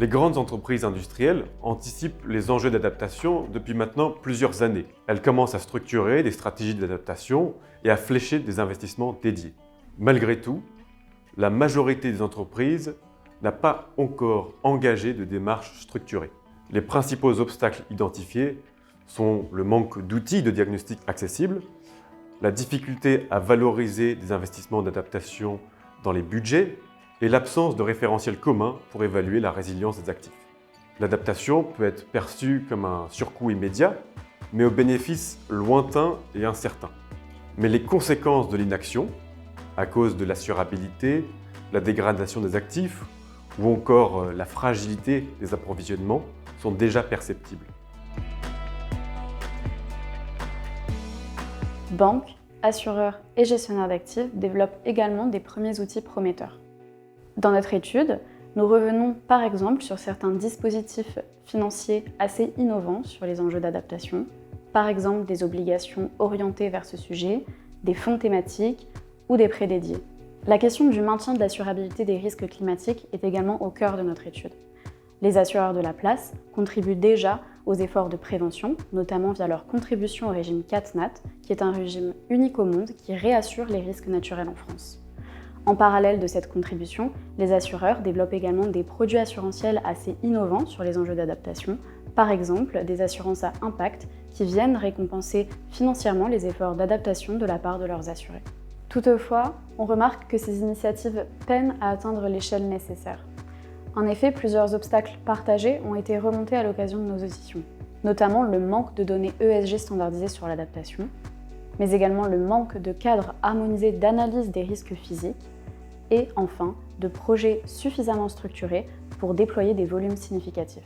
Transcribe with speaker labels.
Speaker 1: Les grandes entreprises industrielles anticipent les enjeux d'adaptation depuis maintenant plusieurs années. Elles commencent à structurer des stratégies d'adaptation et à flécher des investissements dédiés. Malgré tout, la majorité des entreprises n'a pas encore engagé de démarche structurée. Les principaux obstacles identifiés sont le manque d'outils de diagnostic accessibles, la difficulté à valoriser des investissements d'adaptation dans les budgets et l'absence de référentiels communs pour évaluer la résilience des actifs. L'adaptation peut être perçue comme un surcoût immédiat, mais au bénéfice lointain et incertain. Mais les conséquences de l'inaction, à cause de l'assurabilité, la dégradation des actifs ou encore la fragilité des approvisionnements, sont déjà perceptibles.
Speaker 2: Banques, assureurs et gestionnaires d'actifs développent également des premiers outils prometteurs. Dans notre étude, nous revenons par exemple sur certains dispositifs financiers assez innovants sur les enjeux d'adaptation, par exemple des obligations orientées vers ce sujet, des fonds thématiques ou des prêts dédiés. La question du maintien de l'assurabilité des risques climatiques est également au cœur de notre étude. Les assureurs de la place contribuent déjà aux efforts de prévention, notamment via leur contribution au régime CatNat, qui est un régime unique au monde qui réassure les risques naturels en France. En parallèle de cette contribution, les assureurs développent également des produits assurantiels assez innovants sur les enjeux d'adaptation, par exemple des assurances à impact qui viennent récompenser financièrement les efforts d'adaptation de la part de leurs assurés. Toutefois, on remarque que ces initiatives peinent à atteindre l'échelle nécessaire. En effet, plusieurs obstacles partagés ont été remontés à l'occasion de nos auditions, notamment le manque de données ESG standardisées sur l'adaptation, mais également le manque de cadres harmonisés d'analyse des risques physiques, et enfin, de projets suffisamment structurés pour déployer des volumes significatifs.